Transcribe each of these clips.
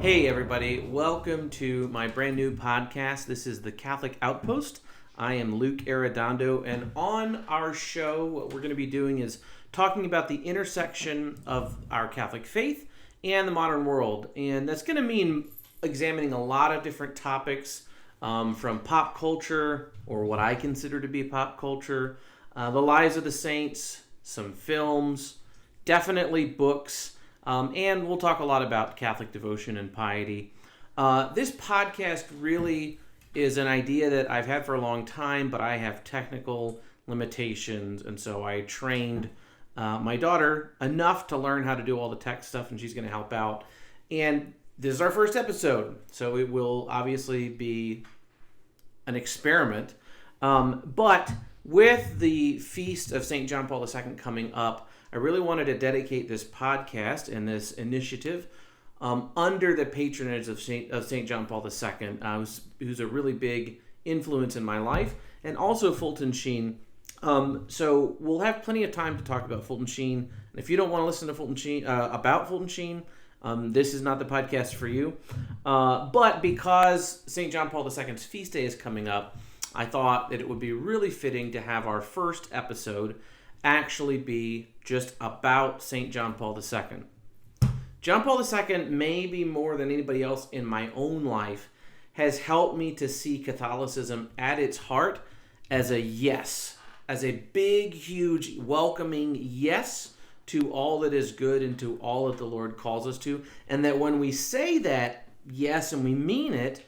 Hey everybody, welcome to my brand new podcast. This is the Catholic Outpost. I am Luke Arredondo, and on our show, what we're going to be doing is talking about the intersection of our Catholic faith and the modern world. And that's going to mean examining a lot of different topics from pop culture, or what I consider to be pop culture, the lives of the saints, some films, definitely books, and we'll talk a lot about Catholic devotion and piety. This podcast really is an idea that I've had for a long time, but I have technical limitations, and so I trained my daughter enough to learn how to do all the tech stuff, and she's going to help out. And this is our first episode, so it will obviously be an experiment. But with the feast of St. John Paul II coming up, I really wanted to dedicate this podcast and this initiative under the patronage of St. John Paul II, who's a really big influence in my life, and also Fulton Sheen. So we'll have plenty of time to talk about Fulton Sheen. And if you don't want to listen to Fulton Sheen about Fulton Sheen, this is not the podcast for you. But because St. John Paul II's feast day is coming up, I thought that it would be really fitting to have our first episode actually be just about St. John Paul II. John Paul II, maybe more than anybody else in my own life, has helped me to see Catholicism at its heart as a yes, as a big, huge, welcoming yes to all that is good and to all that the Lord calls us to. And that when we say that yes and we mean it,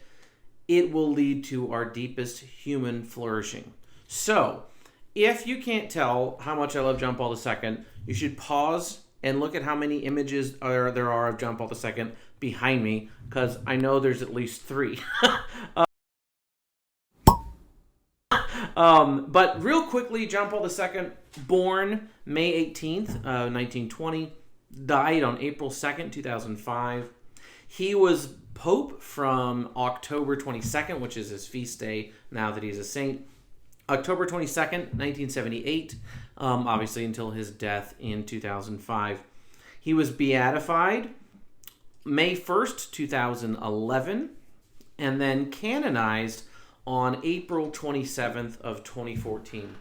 it will lead to our deepest human flourishing. So, if you can't tell how much I love John Paul II, you should pause and look at how many images there are of John Paul II behind me, because I know there's at least 3. But real quickly, John Paul II, born May 18th, 1920, died on April 2nd, 2005. He was Pope from October 22nd, which is his feast day now that he's a saint, October 22nd, 1978, obviously until his death in 2005. He was beatified May 1st, 2011, and then canonized on April 27th of 2014.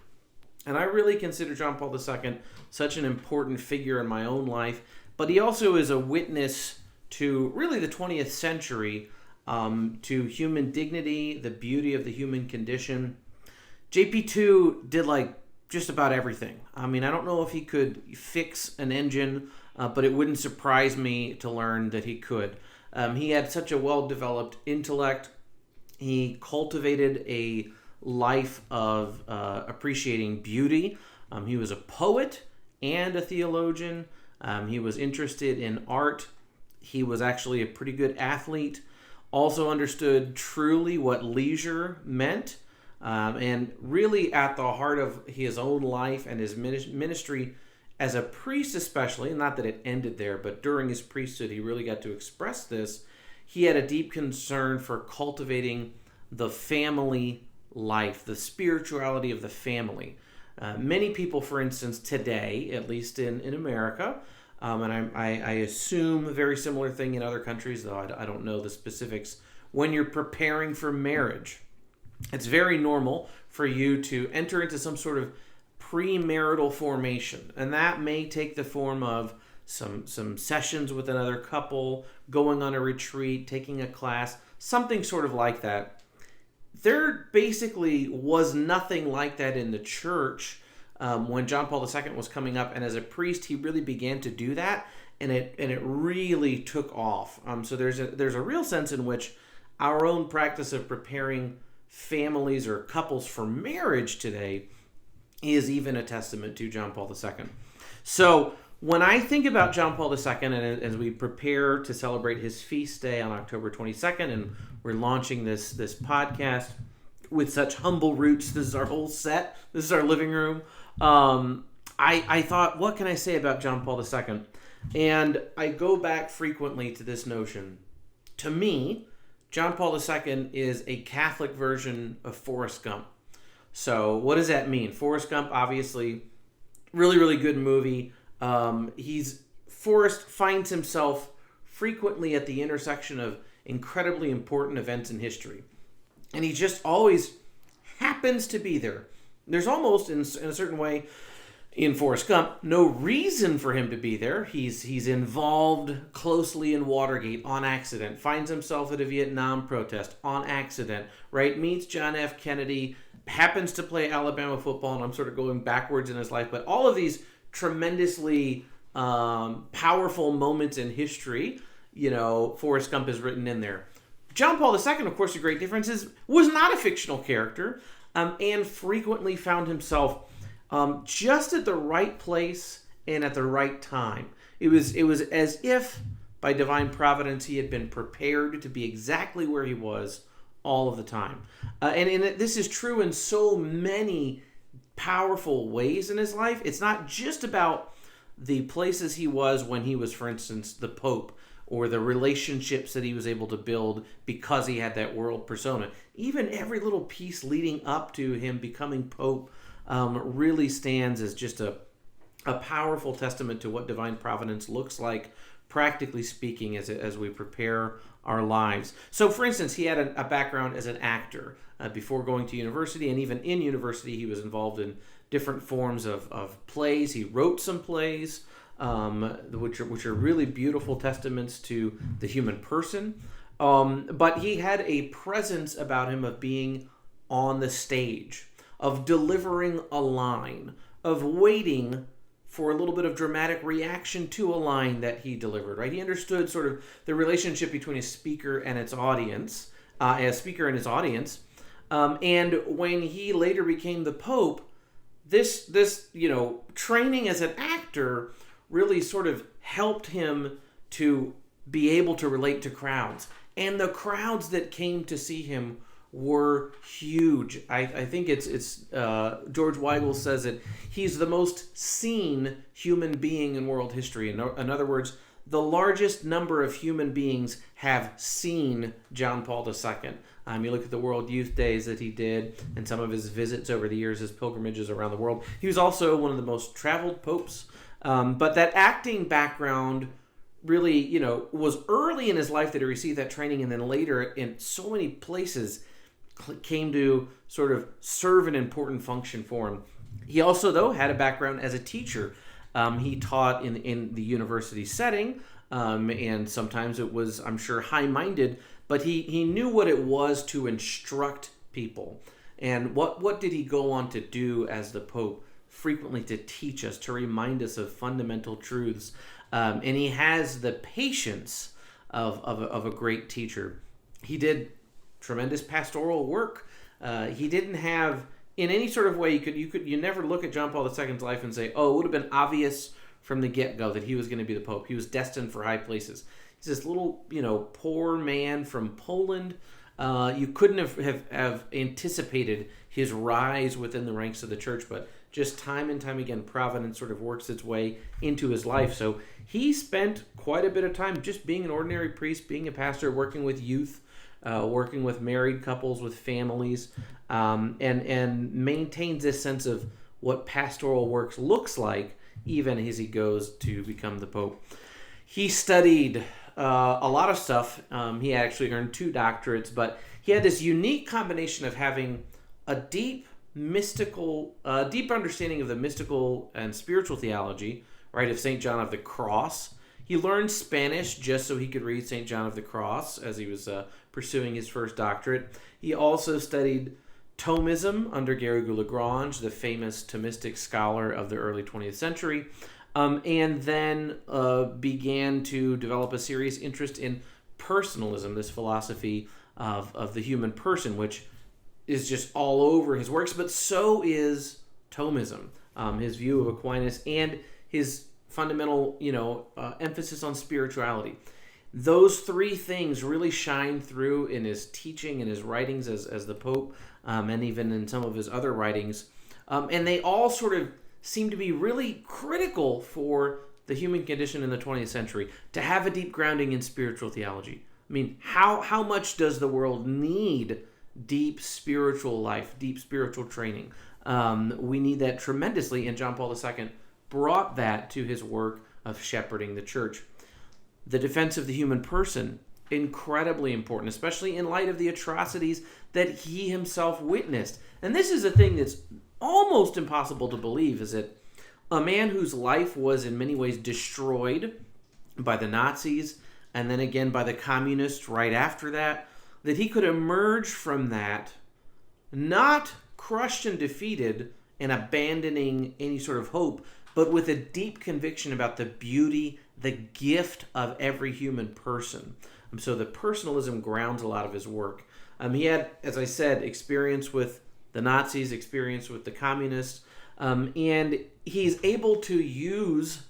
And I really consider John Paul II such an important figure in my own life, but he also is a witness to really the 20th century, to human dignity, the beauty of the human condition. JP2 did just about everything. I mean, I don't know if he could fix an engine, but it wouldn't surprise me to learn that he could. He had such a well-developed intellect. He cultivated a life of appreciating beauty. He was a poet and a theologian. He was interested in art. He was actually a pretty good athlete. Also understood truly what leisure meant. And really at the heart of his own life and his ministry as a priest especially, not that it ended there, but during his priesthood he really got to express this. He had a deep concern for cultivating the family life, the spirituality of the family. Many people, for instance, today, at least in America, and I assume a very similar thing in other countries, though I don't know the specifics, when you're preparing for marriage, it's very normal for you to enter into some sort of premarital formation. And that may take the form of some sessions with another couple, going on a retreat, taking a class, something sort of like that. There basically was nothing like that in the church when John Paul II was coming up. And as a priest, he really began to do that. And it really took off. So there's a real sense in which our own practice of preparing families or couples for marriage today is even a testament to John Paul II. So when I think about John Paul II, and as we prepare to celebrate his feast day on October 22nd, and we're launching this podcast with such humble roots, this is our whole set, this is our living room, I thought, what can I say about John Paul II? And I go back frequently to this notion. To me, John Paul II is a Catholic version of Forrest Gump. So what does that mean? Forrest Gump, obviously, really, really good movie. Forrest finds himself frequently at the intersection of incredibly important events in history. And he just always happens to be there. There's almost, in a certain way, in Forrest Gump, no reason for him to be there. He's involved closely in Watergate on accident, finds himself at a Vietnam protest on accident, right? Meets John F. Kennedy, happens to play Alabama football, and I'm sort of going backwards in his life, but all of these tremendously powerful moments in history, Forrest Gump is written in there. John Paul II, of course, the great difference is, was not a fictional character, and frequently found himself just at the right place and at the right time. It was as if by divine providence he had been prepared to be exactly where he was all of the time. And this is true in so many powerful ways in his life. It's not just about the places he was when he was, for instance, the Pope, or the relationships that he was able to build because he had that world persona. Even every little piece leading up to him becoming Pope really stands as just a powerful testament to what divine providence looks like, practically speaking, as we prepare our lives. So, for instance, he had a background as an actor before going to university, and even in university he was involved in different forms of plays. He wrote some plays, which are really beautiful testaments to the human person. But he had a presence about him of being on the stage, of delivering a line, of waiting for a little bit of dramatic reaction to a line that he delivered, right? He understood sort of the relationship between a speaker and its audience, and when he later became the Pope, this training as an actor really sort of helped him to be able to relate to crowds. And the crowds that came to see him were huge. I think it's George Weigel says it. He's the most seen human being in world history. In other words, the largest number of human beings have seen John Paul II. You look at the World Youth Days that he did and some of his visits over the years, his pilgrimages around the world. He was also one of the most traveled popes. But that acting background really, was early in his life that he received that training, and then later in so many places came to sort of serve an important function for him. He also, though, had a background as a teacher. He taught in the university setting, and sometimes it was, I'm sure, high-minded, but he knew what it was to instruct people. And what did he go on to do as the Pope? Frequently to teach us, to remind us of fundamental truths. And he has the patience of a great teacher. He did tremendous pastoral work. He didn't have, in any sort of way, you never look at John Paul II's life and say, oh, it would have been obvious from the get-go that he was going to be the Pope. He was destined for high places. He's this little, poor man from Poland. You couldn't have anticipated his rise within the ranks of the church, but just time and time again, providence sort of works its way into his life. So he spent quite a bit of time just being an ordinary priest, being a pastor, working with youth, working with married couples, with families, and maintains this sense of what pastoral work looks like, even as he goes to become the Pope. He studied a lot of stuff. He actually earned 2 doctorates, but he had this unique combination of having a deep understanding of the mystical and spiritual theology, right, of St. John of the Cross. He learned Spanish just so he could read St. John of the Cross as he was pursuing his first doctorate. He also studied Thomism under Garrigou-Lagrange, the famous Thomistic scholar of the early 20th century, and then began to develop a serious interest in personalism, this philosophy of the human person, which is just all over his works, but so is Thomism, his view of Aquinas, and his fundamental, emphasis on spirituality. Those 3 things really shine through in his teaching and his writings as the Pope, and even in some of his other writings. And they all sort of seem to be really critical for the human condition in the 20th century, to have a deep grounding in spiritual theology. I mean, how much does the world need deep spiritual life, deep spiritual training? We need that tremendously, and John Paul II brought that to his work of shepherding the church. the defense of the human person, incredibly important, especially in light of the atrocities that he himself witnessed. And this is a thing that's almost impossible to believe, is that a man whose life was in many ways destroyed by the Nazis and then again by the communists right after that, that he could emerge from that not crushed and defeated and abandoning any sort of hope, but with a deep conviction about the beauty, the gift of every human person. So the personalism grounds a lot of his work. He had, as I said, experience with the Nazis, experience with the communists, and he's able to use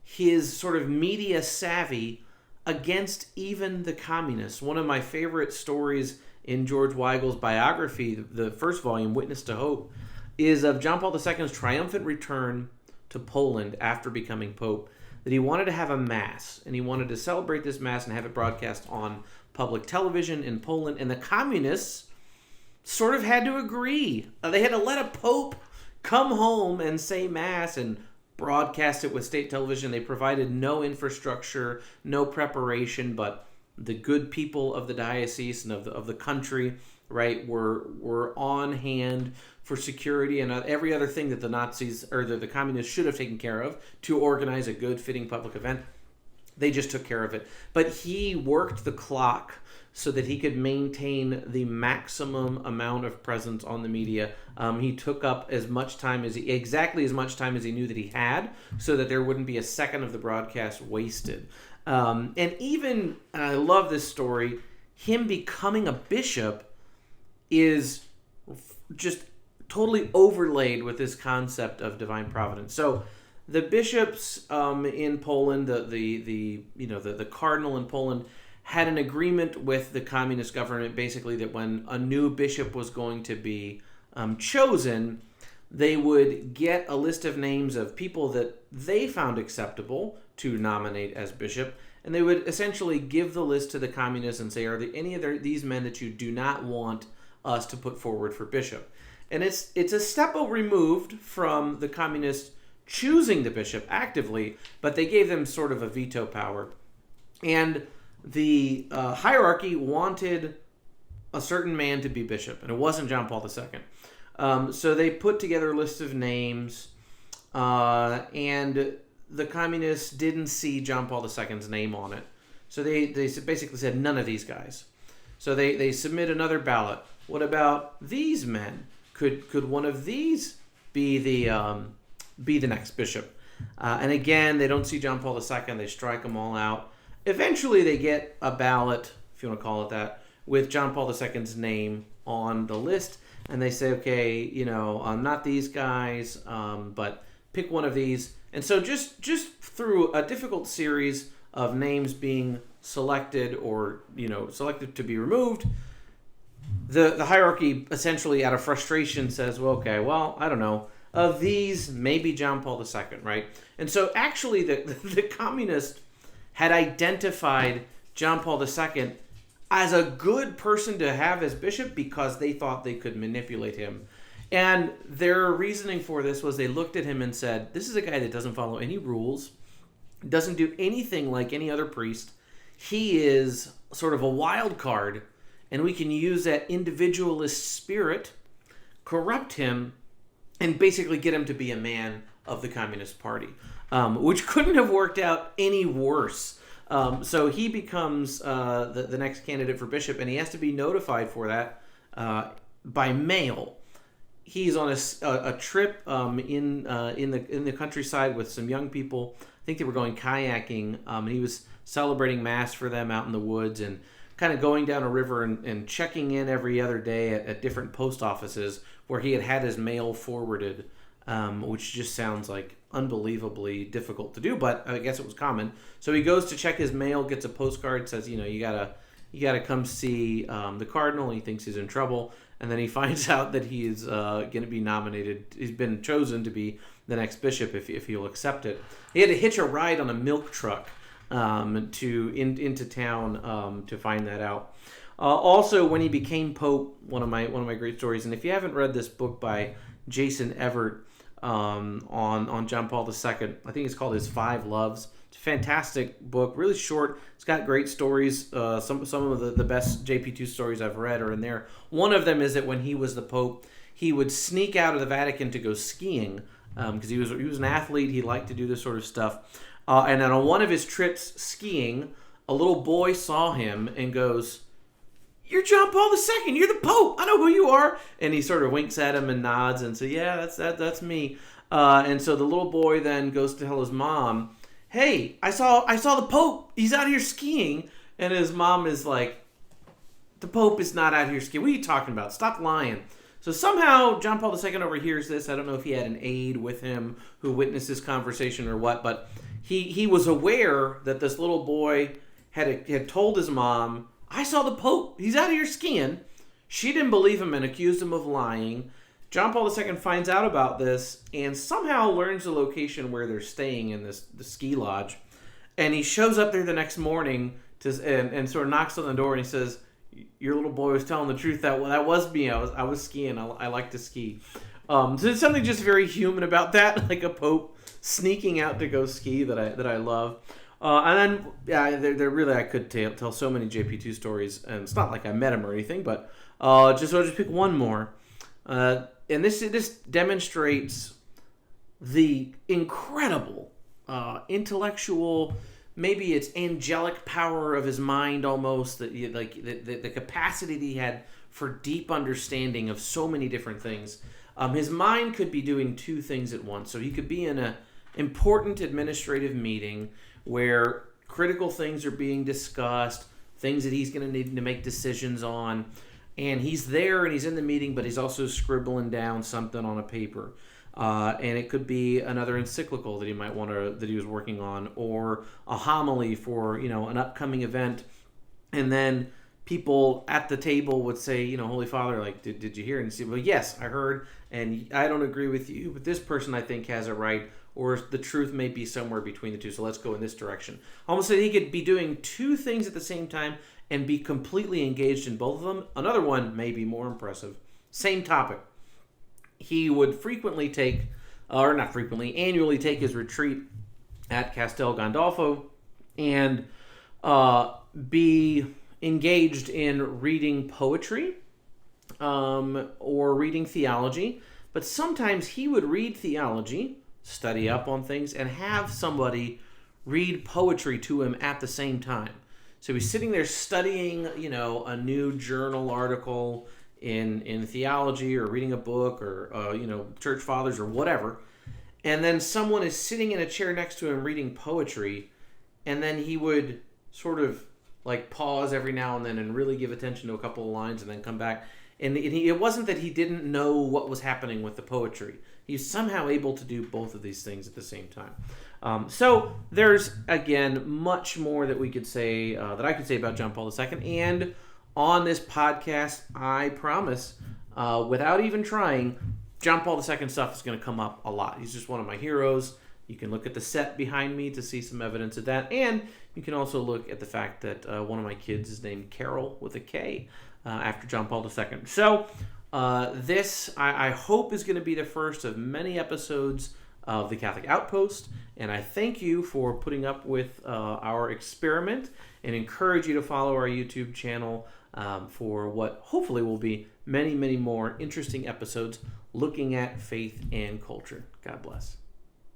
his sort of media savvy against even the communists. One of my favorite stories in George Weigel's biography, the first volume, Witness to Hope, is of John Paul II's triumphant return to Poland after becoming Pope, that he wanted to have a mass, and he wanted to celebrate this mass and have it broadcast on public television in Poland, and the communists sort of had to agree. They had to let a pope come home and say mass and broadcast it with state television. They provided no infrastructure, no preparation, but the good people of the diocese and of the country, right, were on hand for security and every other thing that the Nazis or the communists should have taken care of to organize a good, fitting public event. They just took care of it. But he worked the clock so that he could maintain the maximum amount of presence on the media. He took up exactly as much time as he knew that he had, so that there wouldn't be a second of the broadcast wasted. And I love this story, him becoming a bishop is just totally overlaid with this concept of divine providence. So the bishops in Poland, the cardinal in Poland, had an agreement with the communist government, basically, that when a new bishop was going to be chosen, they would get a list of names of people that they found acceptable to nominate as bishop, and they would essentially give the list to the communists and say, are there any of these men that you do not want us to put forward for bishop? And it's a step removed from the communists choosing the bishop actively, but they gave them sort of a veto power. And the hierarchy wanted a certain man to be bishop, and it wasn't John Paul II. So they put together a list of names, and the communists didn't see John Paul II's name on it. So they basically said, none of these guys. So they submit another ballot. What about these men? Could one of these be the next bishop? And again, they don't see John Paul II. They strike them all out. Eventually, they get a ballot, if you want to call it that, with John Paul II's name on the list, and they say, okay, not these guys, but pick one of these. And so just through a difficult series of names being selected or selected to be removed, the hierarchy essentially, out of frustration, says, I don't know, of these, maybe John Paul II, right? And so actually the communists had identified John Paul II as a good person to have as bishop because they thought they could manipulate him. And their reasoning for this was they looked at him and said, this is a guy that doesn't follow any rules, doesn't do anything like any other priest. He is sort of a wild card, and we can use that individualist spirit, corrupt him, and basically get him to be a man of the Communist Party, which couldn't have worked out any worse. So he becomes the next candidate for bishop, and he has to be notified for that by mail. He's on a trip in the countryside with some young people. I think they were going kayaking, and he was celebrating Mass for them out in the woods and kind of going down a river and checking in every other day at different post offices where he had his mail forwarded, which just sounds like unbelievably difficult to do, but I guess it was common. So he goes to check his mail, gets a postcard, says, you gotta come see the cardinal. He thinks he's in trouble, and then he finds out that he is going to be nominated. He's been chosen to be the next bishop if he'll accept it. He had to hitch a ride on a milk truck into town to find that out. Also, when he became pope, one of my great stories. And if you haven't read this book by Jason Evert, on John Paul II. I think it's called His Five Loves. It's a fantastic book, really short. It's got great stories. Some of the best JP2 stories I've read are in there. One of them is that when he was the Pope, he would sneak out of the Vatican to go skiing because he was an athlete. He liked to do this sort of stuff. And then on one of his trips skiing, a little boy saw him and goes, "You're John Paul II. You're the Pope. I know who you are." And he sort of winks at him and nods and says, "Yeah, that's me." And so the little boy then goes to tell his mom, "Hey, I saw the Pope. He's out here skiing." And his mom is like, "The Pope is not out here skiing. What are you talking about? Stop lying." So somehow John Paul II overhears this. I don't know if he had an aide with him who witnessed this conversation or what, but he was aware that this little boy had told his mom, "I saw the Pope. He's out here skiing." She didn't believe him and accused him of lying. John Paul II finds out about this and somehow learns the location where they're staying in the ski lodge. And he shows up there the next morning and sort of knocks on the door and he says, "Your little boy was telling the truth. That was me. I was skiing. I like to ski." So there's something just very human about that, like a Pope sneaking out to go ski that I love. And then, yeah, they're really, I could tell so many JP2 stories, and it's not like I met him or anything, but I'll just pick one more. And this demonstrates the incredible intellectual, maybe it's angelic power of his mind almost, the capacity that he had for deep understanding of so many different things. His mind could be doing two things at once. So he could be in an important administrative meeting where critical things are being discussed, things that he's going to need to make decisions on, and he's there and he's in the meeting, but he's also scribbling down something on a paper. And it could be another encyclical that he was working on, or a homily for an upcoming event, and then people at the table would say, "Holy Father, like, did you hear?" And he said, "Well, yes, I heard, and I don't agree with you, but this person I think has it right, or the truth may be somewhere between the two, so let's go in this direction." Almost that he could be doing two things at the same time and be completely engaged in both of them. Another one may be more impressive. Same topic. He would annually take his retreat at Castel Gandolfo and be engaged in reading poetry or reading theology. But sometimes he would read theology, study up on things, and have somebody read poetry to him at the same time. So he's sitting there studying, a new journal article in theology, or reading a book, or church fathers or whatever, and then someone is sitting in a chair next to him reading poetry, and then he would sort of like pause every now and then and really give attention to a couple of lines and then come back. And it wasn't that he didn't know what was happening with the poetry. He's somehow able to do both of these things at the same time. So there's, again, much more that we could say, that I could say about John Paul II. And on this podcast, I promise, without even trying, John Paul II stuff is going to come up a lot. He's just one of my heroes. You can look at the set behind me to see some evidence of that. And you can also look at the fact that one of my kids is named Carol with a K after John Paul II. So this, I hope, is going to be the first of many episodes of the Catholic Outpost. And I thank you for putting up with our experiment and encourage you to follow our YouTube channel for what hopefully will be many, many more interesting episodes looking at faith and culture. God bless.